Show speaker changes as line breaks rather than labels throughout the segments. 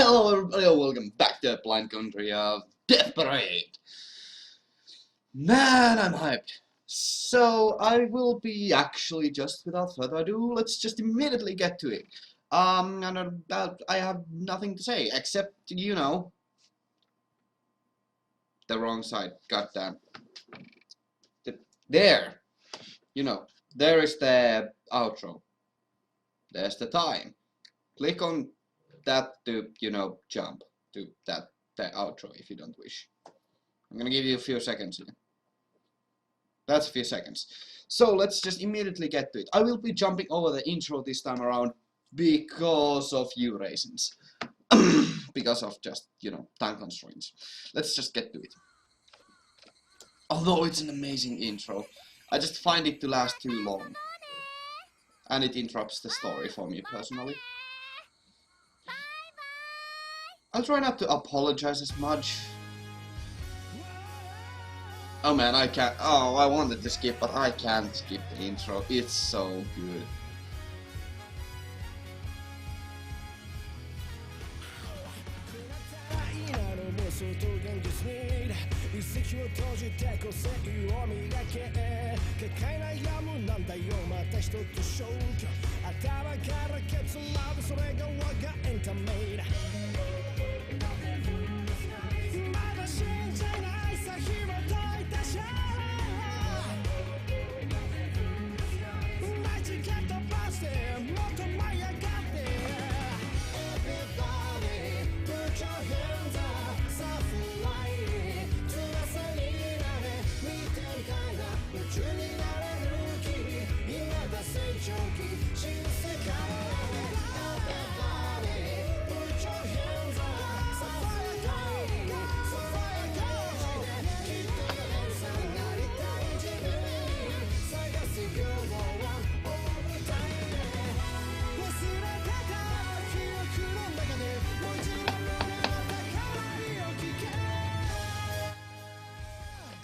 Hello everybody, welcome back to the Blind Country of Death Parade. Man, I'm hyped. So, I will be actually, just without further ado, let's just immediately get to it. And I have nothing to say, except, you know, the wrong side, goddamn. There! You know, there is the outro. There's the time. Click on that to, you know, jump to the outro if you don't wish. I'm gonna give you a few seconds here. That's a few seconds. So let's just immediately get to it. I will be jumping over the intro this time around because of you reasons. Because of just, you know, time constraints. Let's just get to it. Although it's an amazing intro, I just find it to last too long. And it interrupts the story for me personally. I'll try not to apologize as much. Oh man, I can't. Oh, I wanted to skip, but I can't skip the intro. It's so good.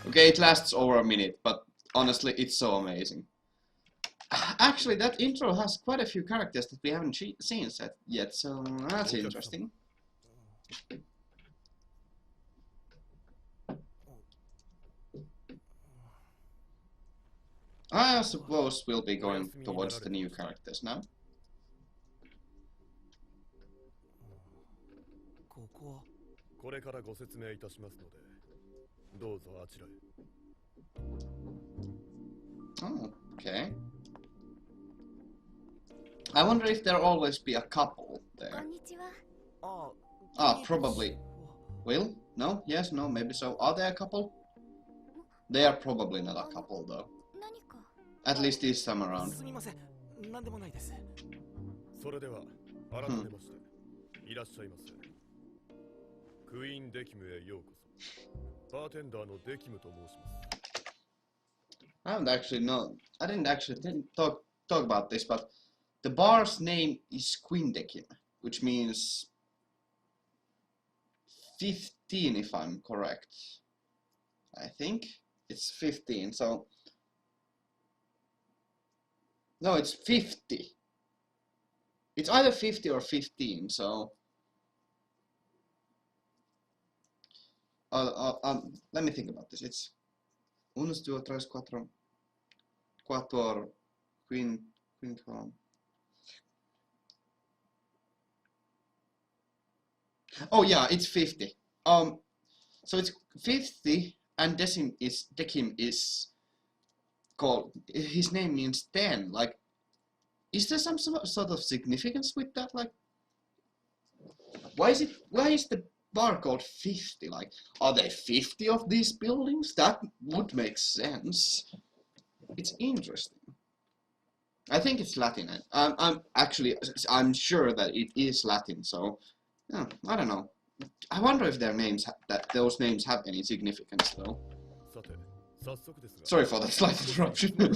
Okay, it lasts over a minute, but honestly, it's so amazing. Actually, that intro has quite a few characters that we haven't seen yet, so that's interesting. I suppose we'll be going towards the new characters now. Oh, okay. I wonder if there'll always be a couple there. Ah, probably. Will? No? Yes? No? Maybe so. Are they a couple? They are probably not a couple though. At least this time around. I didn't actually talk about this, but the bar's name is Quindekim, which means 15 if I'm correct. I think it's 15, so no, it's 50. It's either 50 or 15, so let me think about this. It's unos, dos, tres, cuatro, quinto. Oh yeah, it's 50. So it's 50, and Dekim is called. His name means 10. Like, is there some sort of significance with that? Like, why is the bar called 50? Like, are there 50 of these buildings? That would make sense. It's interesting. I think it's Latin. I'm sure that it is Latin. So, yeah, I don't know. I wonder if those names have any significance though. Sorry for that slight interruption.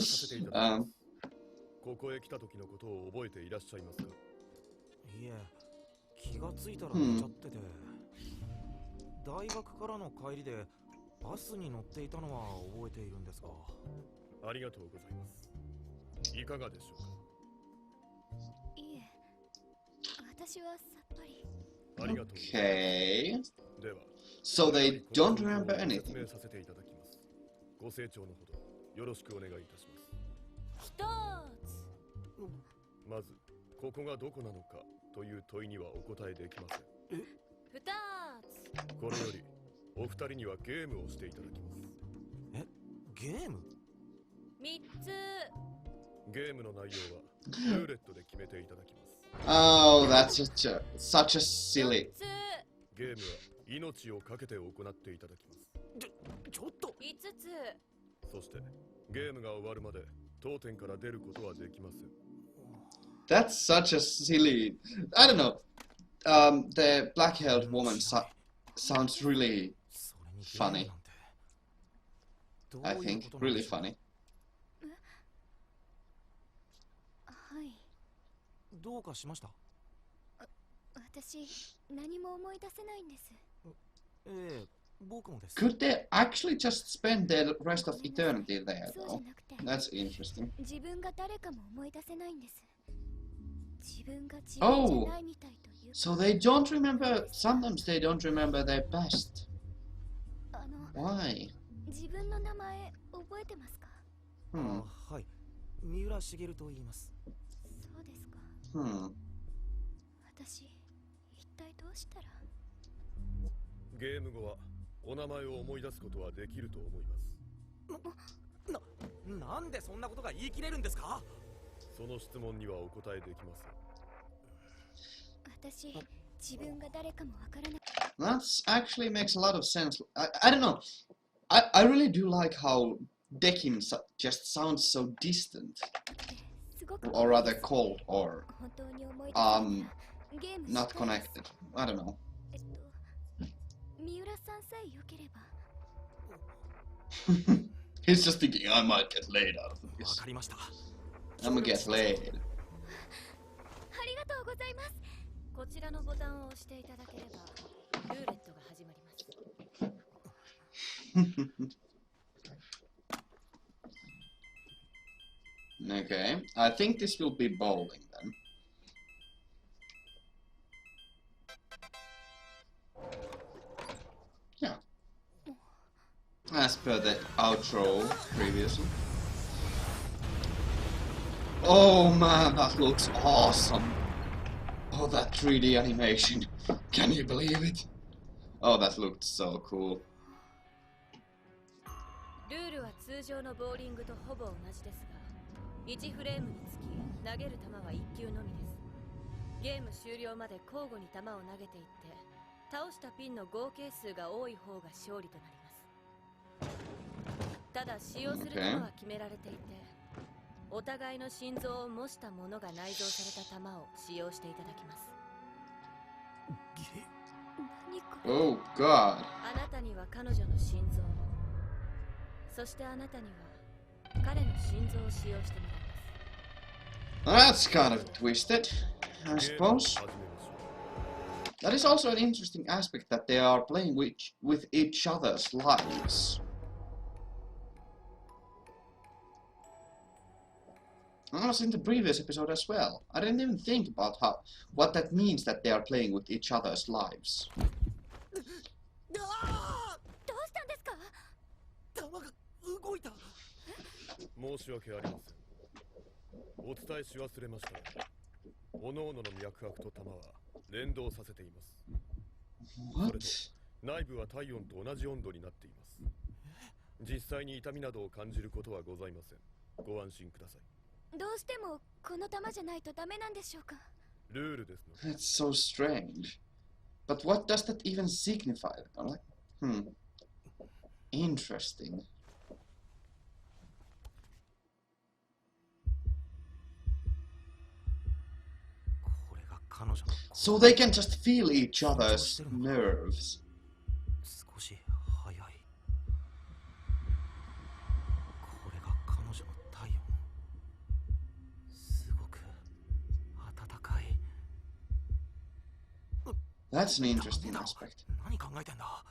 Okay. So they don't remember anything.
ご清聴のほどよろしくお願いいたします。
一つ。
まずここがどこなのかという問いにはお答えできません。
二つ。
これよりお二人にはゲームをしていただきます。
え、ゲーム？
三つ。
ゲームの内容はルーレットで決めていただきます。
Oh, that's such a silly.
ゲームは命をかけて行っていただきます。
ちょっと。
五つ。
そしてゲームが終わるまで当店から出ることはできません。
That's such a silly. I don't know. The black-haired woman sounds really funny. I think really funny.
はい。
どうかしました？
私、何も思い出せないんです。
ええ、僕もです。
Could they actually just spend the rest of eternity there, though? That's interesting.
自分が誰かも思い出せないんです。自分が自分じゃないみたいという。
So they don't remember. Sometimes they don't remember their past.
あの、
Why?
自分の名前覚えてますか？
はい。三浦茂と言います。
そうですか。私、一体どうしたら？
ゲーム後はお名前を思い出すことはできると思います。
なんでそんなことが言い切れるんですか？
その質問にはお答えできません。
私、自分が誰かもわからない。
That actually makes a lot of sense. I don't know. I really do like how Dekim just sounds so distant. Or rather cold or not connected. I don't know.
三浦さんさえ良ければ。
He's just thinking I might get laid out of this.
わかりました。
I'm gonna get laid.
ありがとうございます。
こちらのボタンを押していただければルーレットが始まり
ます。Okay, I think this will be bowling then. Yeah. As per the outro previously. Oh man, that looks awesome. Oh, that 3D animation. Can you believe it? Oh, that looked so cool.
ルールは通常のボーリングとほぼ同じですが、1フレームにつき投げる球は1球のみです。ゲーム終了まで交互に球を投げていって、倒したピンの合計数が多い方が勝利となります。ただ使用する球は決められていて、お互いの心臓を模したものが内蔵された球を使用していただきます。
Oh God.
あなたには彼女の心臓を、そしてあなたには彼の心臓を使用してもらいます。
That's kind of twisted, I suppose. That is also an interesting aspect that they are playing with each other's lives. I was in the previous episode as well. I didn't even think about what that means that they are playing with each other's lives.
どうしたんですか？
球が動いた。
申し訳ありません。お伝えし忘れました。各々の脈拍と弾は連動させています。
What?
内部は体温と同じ温度になっています。実際に痛みなどを感じることはございません。ご安心ください。
どうしてもこの玉じゃないとダメなんでしょうか？
ルールですので。
That's so strange. But what does that even signify? Like, interesting. So they can just feel each other's nerves.
少し早い。これが彼女の体温。すごく暖かい。
That's an interesting aspect.
何考えてんだ?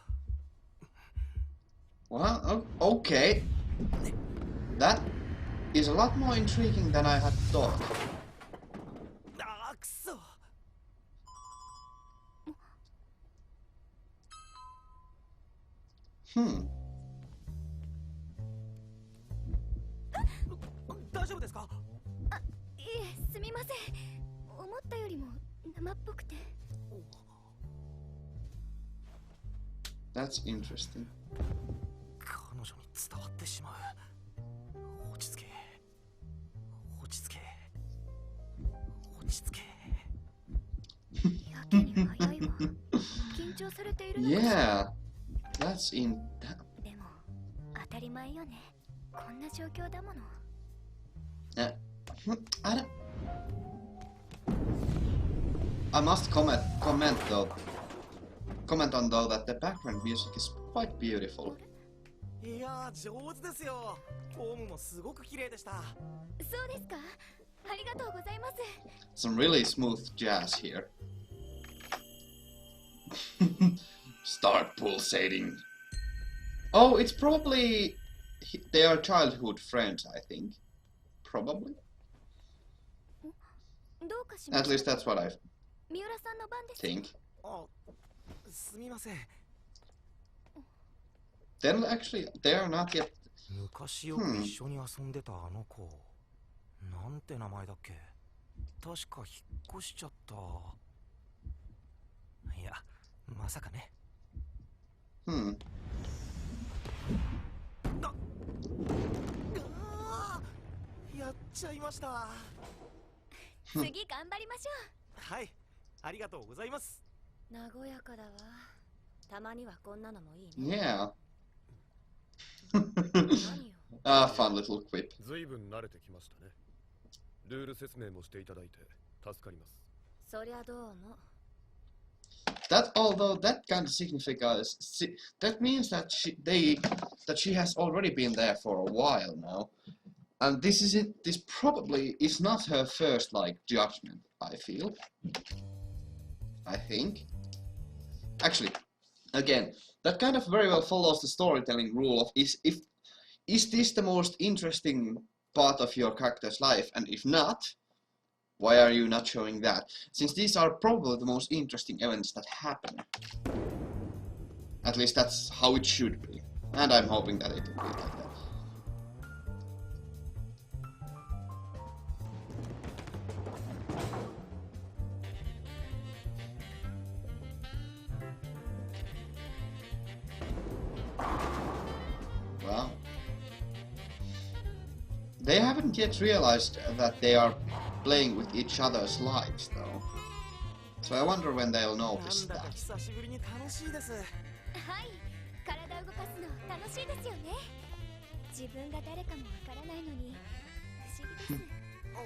Well, okay. That is a lot more intriguing than I had thought. Hmm.
大丈夫ですか？
いえ、すみません。思ったよりも生っぽくて。
That's interesting.
彼女に伝わってしまう。落ち着け。落ち着け。落ち着け。
やけに早いわ。緊張されているのかしら。
Yeah, that's in.
でも当たり前よね。こんな状況だもの。
I don't. I must comment on though that the background music is quite beautiful.
いやー、上手ですよ。フォームもすごく綺麗でした。
そうですか。ありがとうございます。
Some really smooth jazz here. Start pulsating. Oh, it's probably they are childhood friends, I think. Probably.
どうかしま
At
した
least that's what I
三浦さんの番です。
think.
あ、すみません。
Then actually, they are not yet.
昔よく一緒に遊んでたあの子、なんて名前だっけ？確か引っ越しちゃった。いや、まさかね。
Hmm.
やっちゃいました。
次頑張りましょ
はい、ありがとうございます。
和やかだわ。たまにはこんなのもいいね。
Yeah.
何よ。
Fun little quip.
随分慣れてきましたね。ルール説明もしていただいて助かります。
そりゃどうも。
That although that kind of signifies that means that she has already been there for a while now, and this probably is not her first like judgment. I feel. I think. Actually, again, that kind of very well follows the storytelling rule of is this the most interesting part of your character's life, and if not, why are you not showing that? Since these are probably the most interesting events that happen. At least that's how it should be. And I'm hoping that it will be like that. Wow. They haven't yet realized that they are playing with each other's lives, though. So I wonder when they'll
なん
notice
だか
that.
久しぶりに楽しいです。
う。はい、体を動かすの楽しいですよね。自分が誰かもわからないのに不思議です。
あ、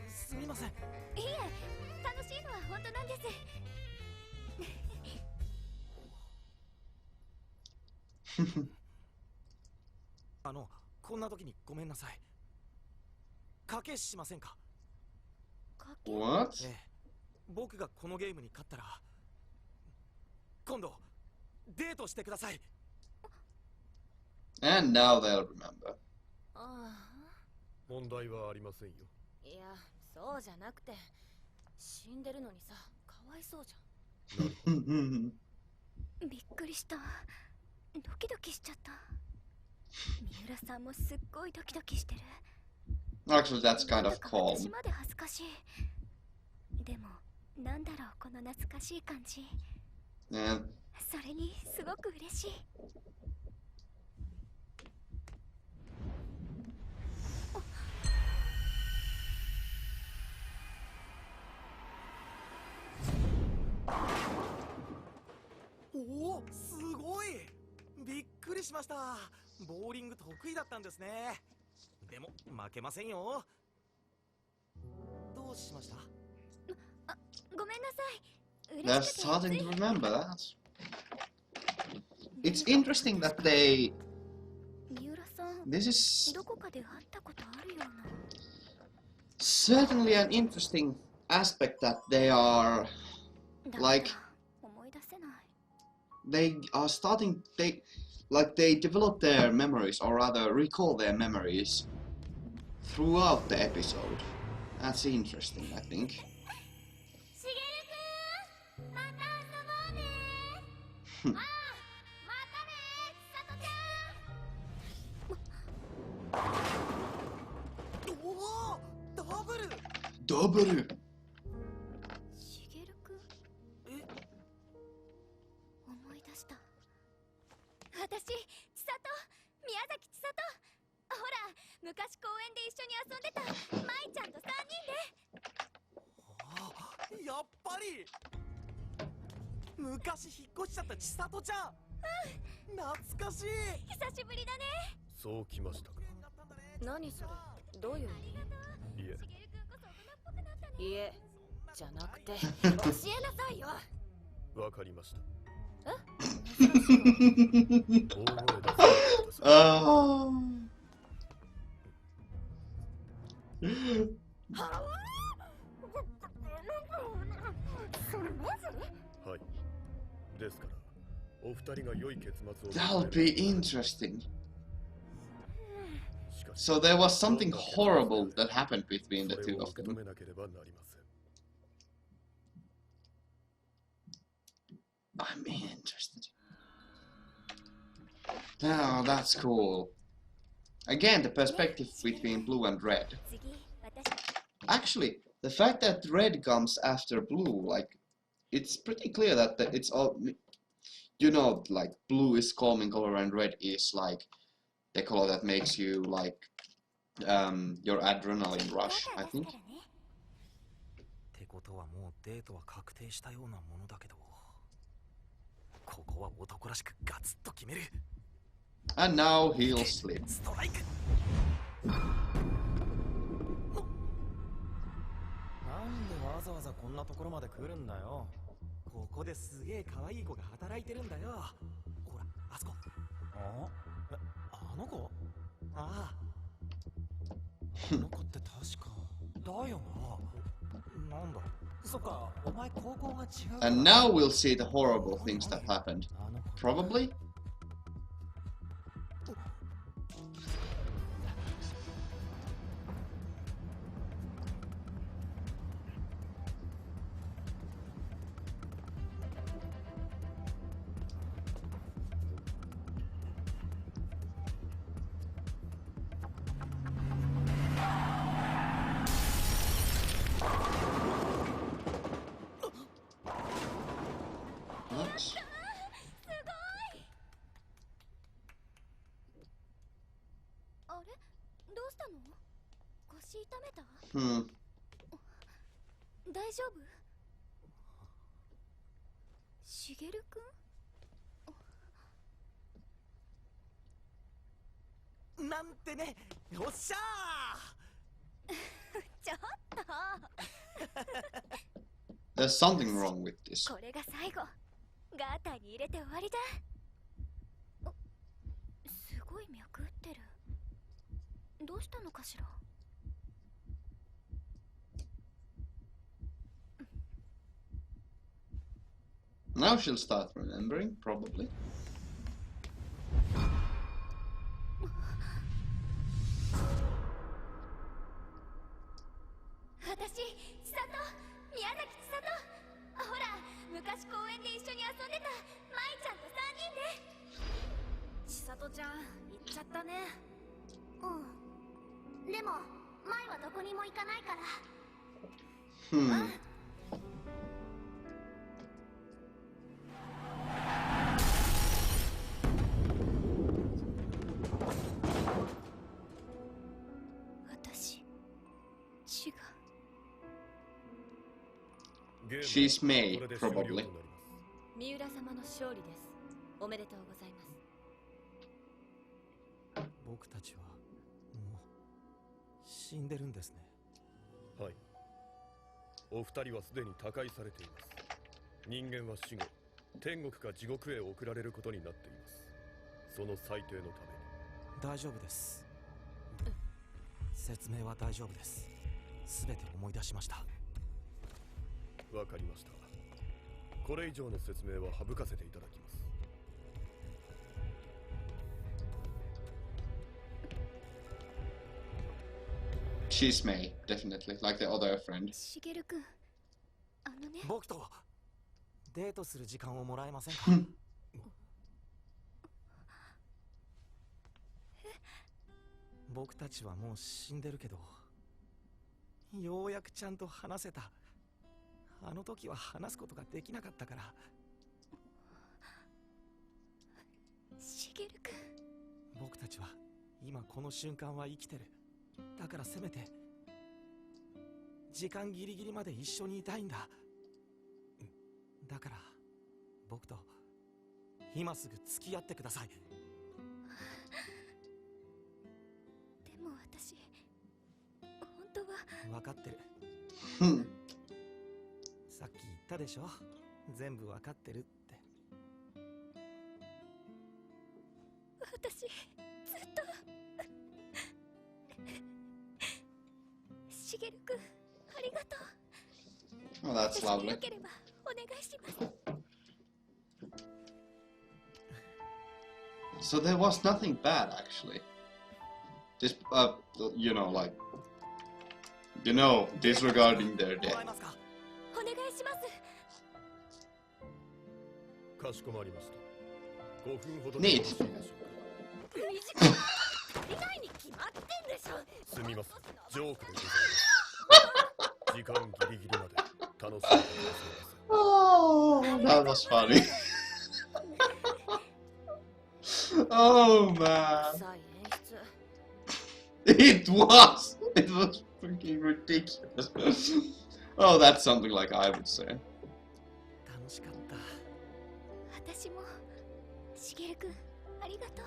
すみません。
いえ、楽しいのは本当なんです。
こんな時にごめんなさい。賭けしませんか？
かけ
What?
ええ、僕がこのゲームに勝ったら今度デートしてください。
And now they'll remember.
ああ。
問題はありませんよ。
いや、そうじゃなくて、死んでるのにさ、かわいそうじゃん。
びっくりした。ドキドキしちゃった。三浦さんもすっごいドキドキしてる。
Actually, that's kind
なん
of
だか
calm.
私まで恥ずかしい。でも、なんだろうこの懐かしい感じ。
And
それにすごく嬉しい。
おお、すごい。びっくりしました。ボーリング得意だったんですね。でも負けませんよ。どうしました？
ごめんなさい。
they're
嬉しくて
starting
つ
to
い
remember that. It's interesting that they.
三浦さん、
This is
どこかで会ったことあるような。
certainly an interesting aspect that they are.
だ
Like
った思い出せない。
They are starting. They develop their memories, or rather, recall their memories throughout the episode. That's interesting, I think.
しげるくん、また遊ぼうね。ああ、またね、千里
ダブル。
しげるくん。思い出した。私、千里、宮崎千里。ほら、昔公園で一緒に遊んでた舞ちゃんと3人で。
やっぱり昔引っ越しちゃった千里ちゃん。懐かしい。
久しぶりだね。
そうきましたか。
何それ、どういう意味？
いえ、
しげるくんこそ大人っぽくなったね。
いえ、じゃなくて教えなさいよ。
わかりました。
珍しいわ。
大声出せなかったさ。
あ
はい。ですから、お二人が良い結末を。
that'll be interesting.
しかし
So there was something horrible that happened between the
それ
two
を
of
受け
them.
止めなければなりません。
I'm interested. Oh, that's cool. Again, the perspective between blue and red.
次、私。
Actually, the fact that red comes after blue, like, it's pretty clear that it's all, you know, like, blue is calming color and red is like the color that makes you, like, your adrenaline rush, I think.
ってことはもうデートは確定したようなものだけど、ここは男らしくガツッと決める。
And now he'll slip.
ストライク。なんでわざわざこんなところまで来るんだよ。ここですげえ可愛い子が働いてるんだよ。ほら、あそこ。あの子？ああ。あの子って確かだよな。なんだ。そっか、お前高校が違う。
And now we'll see the horrible things that happened. Probably? What?
すごい。あれ、どうしたの？腰痛めた？ 大丈夫？しげるくん？
なんてね、よっしゃー。
ちょっと。
There's something wrong with this.
これが最後。ガーターに入れて終わりだ。すごい脈打ってる。どうしたのかしら。
Now she'll start remembering, probably.
私、千里、宮崎千里。ほら、昔公園で一緒に遊んでた舞ちゃんと3人で。
千里ちゃん、行っちゃったね。
うん。でも、舞はどこにも行かないから。 私、血が。
She's May, probably.
三浦様の勝利です。おめでとうございます。
僕たちはもう死んでるんですね。
はい。お二人はすでに他界されています。人間は死後、天国か地獄へ送られることになっています。その裁定のために。
大丈夫です。説明は大丈夫です。すべて思い出しました。
わかりました。これ以上の説明は省かせていただきます。
She's May, definitely, like the other friend.
しげるくん、あのね。
僕とデートする時間をもらえませんか？僕たちはもう死んでるけど、ようやくちゃんと話せた。あの時は話すことができなかったから。
しげるくん。
僕たちは今この瞬間は生きてる。だからせめて時間ギリギリまで一緒にいたいんだ。だから僕と今すぐ付き合ってください。で
も私本当は。
分かってる。さっき言ったでしょ、全部分かってるって。
私ずっとしげるくん、ありがとう。
Oh, that's
私でよ
lovely.
ければお願いします。
So there was nothing bad actually. Just you know, like, disregarding their
も
death.
らえますか。
お願いします。
かしこまりました。5分ほど
Neat.
よろしいでしょうか。
短い足りないに決まってんでしょ。
すみません、ジョークでございます。時間ギリギリまで楽しんでくださいませ。
Oh, that was funny. Oh man.
臭い演出。
It was! It was freaking ridiculous. Oh, that's something like I would say.
楽しかった。
私もしげるくん、ありがとう。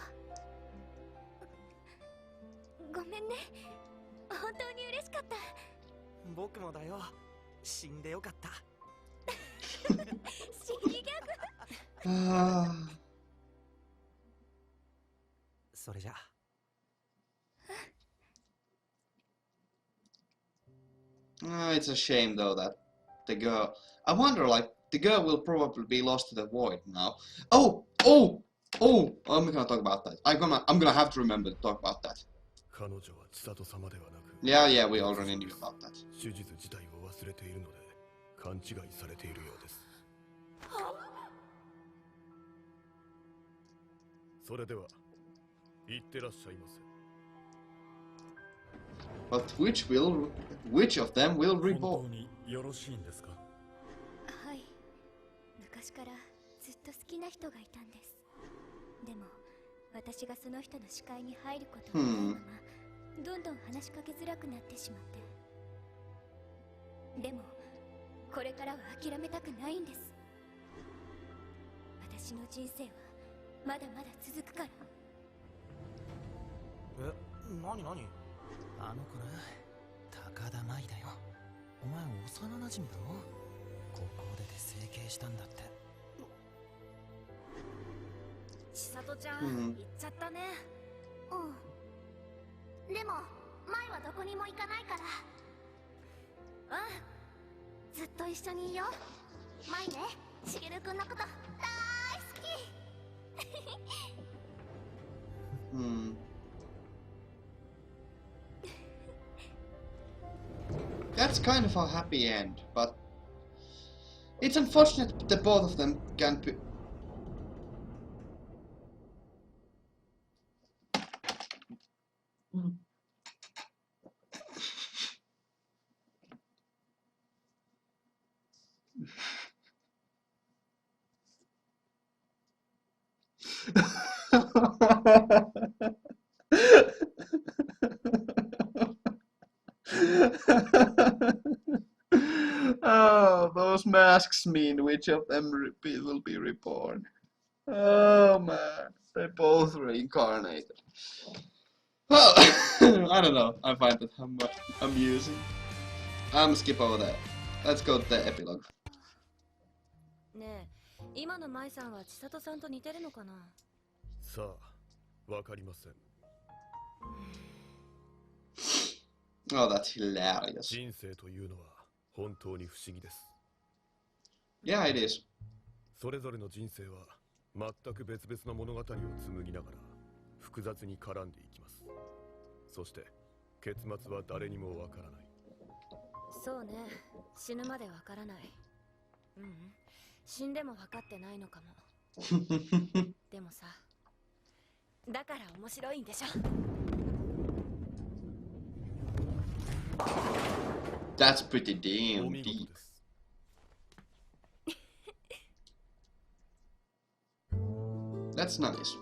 ごめんね、本当に嬉しかった。
僕もだよ。死んでよかった。
死にギャグ。
それじゃ。
It's a shame though that the girl. I wonder, like, the girl will probably be lost to the void now. Oh! I'm gonna talk about that. I'm gonna have to remember to talk about that.
彼女は千里様ではなく、
Yeah, we already knew about that.
手術自体を忘れているので勘違いされているようです。それでは行ってらっしゃいませ。
But which of them will
本
reborn?
当によろしいんですか。
はい、昔からずっと好きな人がいたんです。でも私がその人の視界に入ることがないまま、どんどん話しかけづらくなってしまって。でもこれからは諦めたくないんです。私の人生はまだまだ続くから。
え、なになに。あの子な、高田舞だよ。お前幼馴染だろ。高校出て整形したんだって。
千里ちゃん、
うん
行っちゃったね。
うん。でも舞はどこにも行かないから。ずっと一緒にいよう。舞ね、しげるくんのこと大好き。
That's kind of a happy end, but it's unfortunate that both of them can't be. Oh, those masks mean which of them will be reborn. Oh man, they both reincarnated. Well, I don't know. I find it amusing. I'm gonna skip over that. Let's go to the epilogue.
ねえ、今の舞さんは千里さんと似てるのかな。
さあ、わかりません。
Oh, that's hilarious.
人生というのは本当に不思議です。
Yeah, it is.
それぞれの人生は全く別々の物語を紡ぎながら複雑に絡んでいきます。そして結末は誰にもわからない。
そうね、死ぬまでわからない。死んでも分かってないのかも。でもさ、だから面白いんでしょ。
That's pretty
お
damn
見事
deep.
です
That's nice.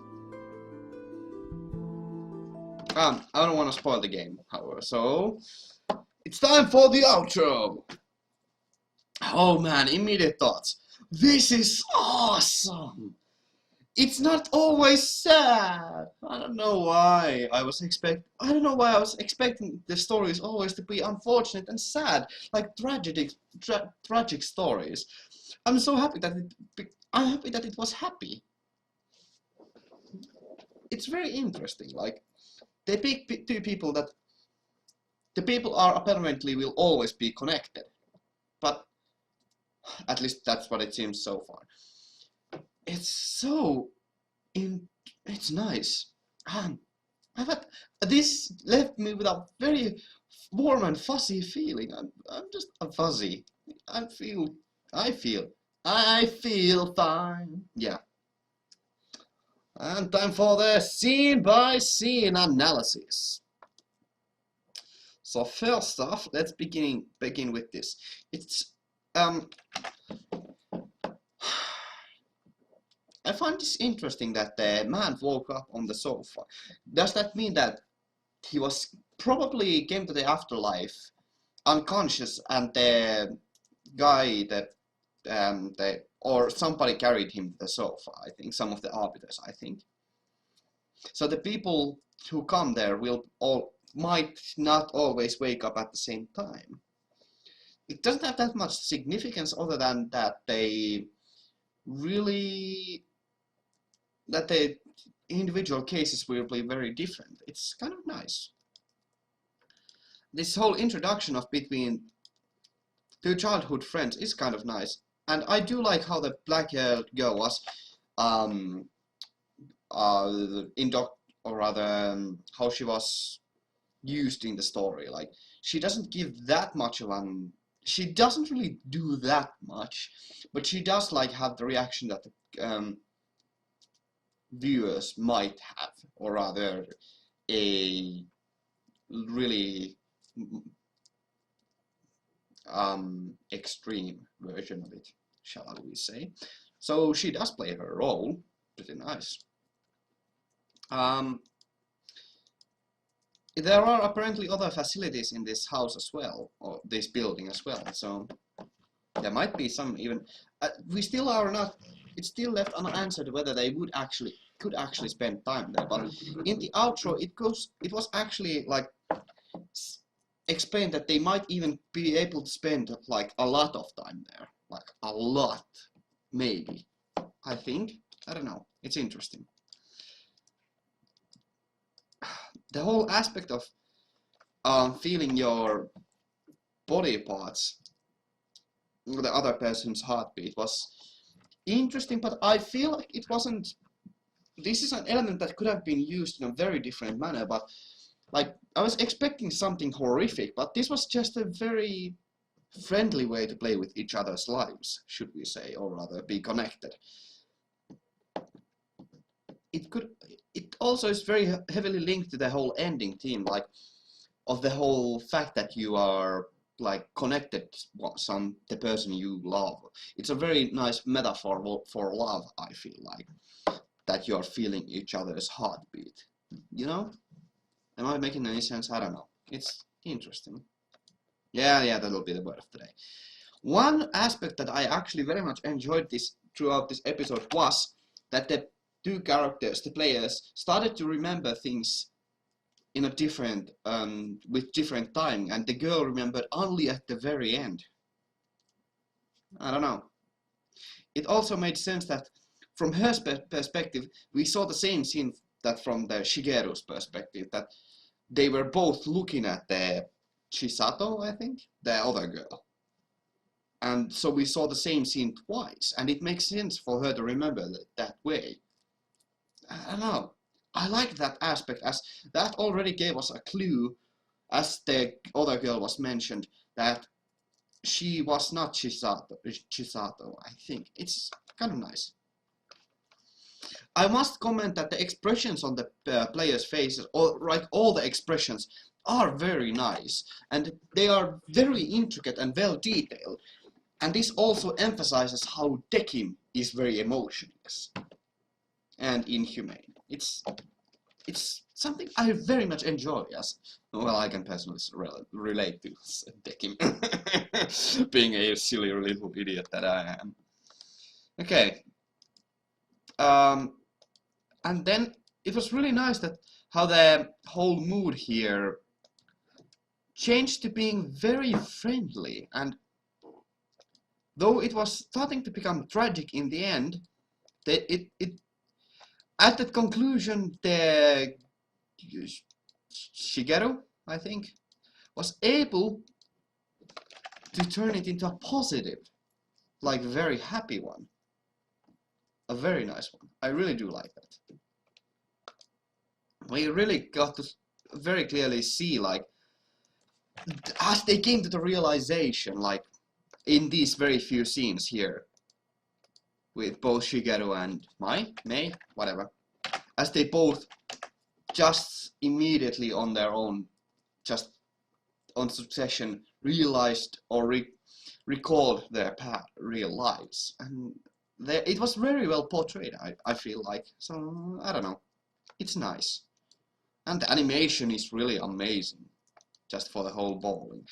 I don't want to spoil the game, however, so it's time for the outro. Oh man, immediate thoughts. This is awesome. It's not always sad. I don't know why I was expecting the stories always to be unfortunate and sad, like tragic stories. I'm so happy that I'm happy that it was happy. It's very interesting. Like they pick two people that the people are apparently will always be connected, but at least that's what it seems so far. It's so it's nice. I've had, this left me with a very warm and fuzzy feeling. I'm just a fuzzy. I feel fine. Yeah. And time for the scene by scene analysis. So first off, let's begin with this. It's I find this interesting that the man woke up on the sofa. Does that mean that he was probably came to the afterlife unconscious and the guy that or somebody carried him to the sofa? I think some of the arbiters, I think. So the people who come there might not always wake up at the same time. It doesn't have that much significance other than that the individual cases will be very different. It's kind of nice. This whole introduction of between two childhood friends is kind of nice, and I do like how the black-haired girl was how she was used in the story. Like she doesn't give that much of she doesn't really do that much, but she does like have the reaction that the viewers might have, or rather a really extreme version of it, shall we say. So she does play her role pretty nice. There are apparently other facilities in this house as well, or this building as well, so there might be some even we still are not, it's still left unanswered whether they could actually spend time there, but in the outro it was actually like explained that they might even be able to spend like a lot of time there, like a lot, maybe, I think, I don't know, it's interesting. The whole aspect of feeling your body parts, the other person's heartbeat, was interesting, but I feel like it wasn't. This is an element that could have been used in a very different manner, but like I was expecting something horrific, but this was just a very friendly way to play with each other's lives, should we say, or rather be connected. It also is very heavily linked to the whole ending theme, like of the whole fact that you are like connected to the person you love. It's a very nice metaphor for love, I feel like, that you are feeling each other's heartbeat, you know? Am I making any sense? I don't know. It's interesting. Yeah, that'll be the word of today. One aspect that I actually very much enjoyed throughout this episode was that the two characters, the players, started to remember things in a different, with different timing, and the girl remembered only at the very end. I don't know. It also made sense that from her perspective, we saw the same scene that from the Shigeru's perspective, that they were both looking at the Chisato, I think, the other girl. And so we saw the same scene twice, and it makes sense for her to remember it that way. I don't know. I like that aspect, as that already gave us a clue, as the other girl was mentioned, that she was not Chisato, I think. It's kind of nice. I must comment that the expressions on the players' faces, all the expressions, are very nice, and they are very intricate and well detailed. And this also emphasizes how Dekim is very emotionless and inhumane. It's something I very much enjoy, as well. I can personally relate to Dekim, being a silly little idiot that I am. Okay. And then it was really nice that how the whole mood here changed to being very friendly, and though it was starting to become tragic in the end, it at the conclusion, the Shigeru, I think, was able to turn it into a positive, like very happy one. A very nice one. I really do like that. We really got to very clearly see, like, as they came to the realization, like, in these very few scenes here, with both Shigeru and Mei, whatever, as they both just immediately on their own, just on succession, realized or recalled their real lives. And it was very well portrayed, I feel like. So, I don't know. It's nice. And the animation is really amazing, just for the whole bowling.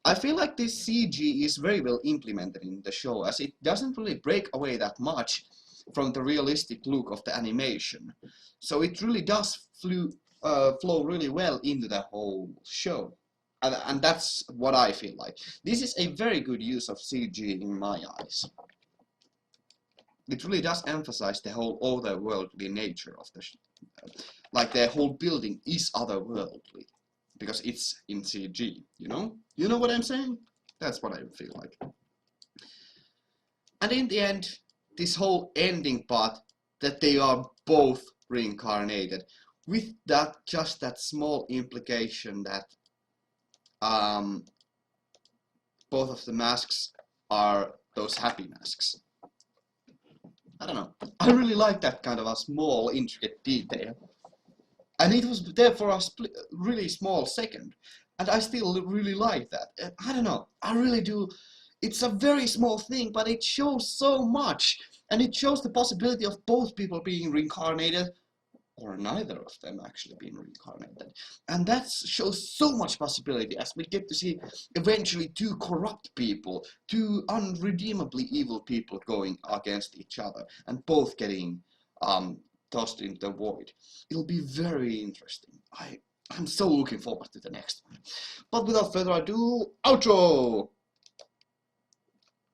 I feel like this CG is very well implemented in the show, as it doesn't really break away that much from the realistic look of the animation. So it really does flow really well into the whole show. And that's what I feel like. This is a very good use of CG in my eyes. It really does emphasize the whole otherworldly nature of the like the whole building is otherworldly, because it's in CG, you know? You know what I'm saying? That's what I feel like. And in the end, this whole ending part, that they are both reincarnated, with that, just that small implication that both of the masks are those happy masks. I don't know. I really like that kind of a small, intricate detail. And it was there for a really small second. And I still really like that. I don't know. I really do. It's a very small thing, but it shows so much. And it shows the possibility of both people being reincarnated, or neither of them actually being reincarnated. And that shows so much possibility, as we get to see eventually two corrupt people, two unredeemably evil people going against each other, and both getting tossed into the void. It'll be very interesting. I'm so looking forward to the next one. But without further ado, outro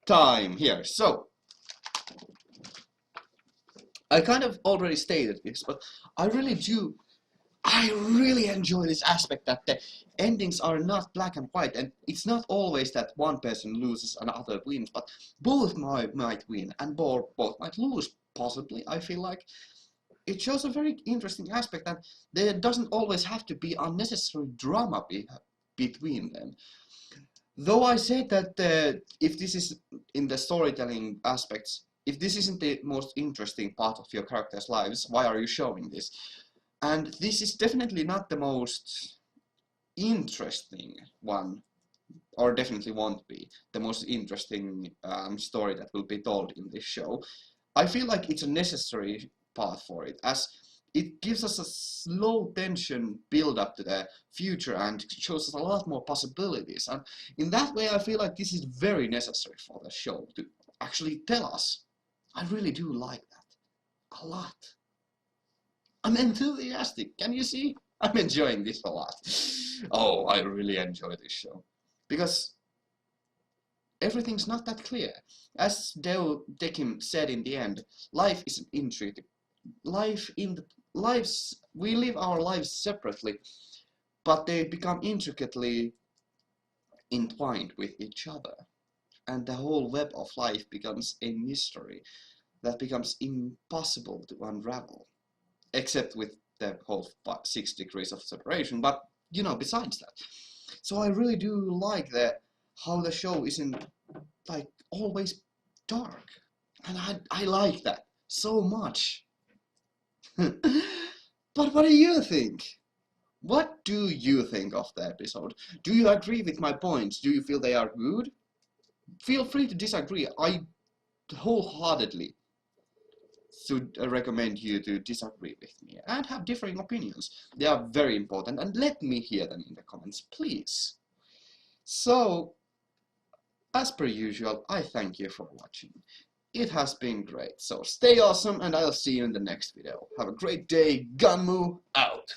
time here. So, I kind of already stated this, but I really enjoy this aspect that the endings are not black and white, and it's not always that one person loses and other wins, but both might win and both might lose, possibly. I feel like it shows a very interesting aspect, and there doesn't always have to be unnecessary drama between them. Though I said that if this is in the storytelling aspects, if this isn't the most interesting part of your characters' lives, why are you showing this? And this is definitely not the most interesting one, or definitely won't be the most interesting story that will be told in this show. I feel like it's a necessary part for it, as it gives us a slow tension build up to the future and shows us a lot more possibilities. And in that way, I feel like this is very necessary for the show to actually tell us. I really do like that a lot. I'm enthusiastic. Can you see? I'm enjoying this a lot. Oh, I really enjoy this show. Because everything's not that clear. As Dekim said in the end, life is intricate. We live our lives separately, but they become intricately entwined with each other. And the whole web of life becomes a mystery that becomes impossible to unravel. Except with the whole 6 degrees of separation, but you know, besides that. So I really do like how the show isn't like always dark, and I like that so much. But what do you think? What do you think of the episode? Do you agree with my points? Do you feel they are good? Feel free to disagree. I wholeheartedly should recommend you to disagree with me and have differing opinions. They are very important, and let me hear them in the comments, please. So, as per usual, I thank you for watching. It has been great, so stay awesome and I'll see you in the next video. Have a great day. Ganmue out!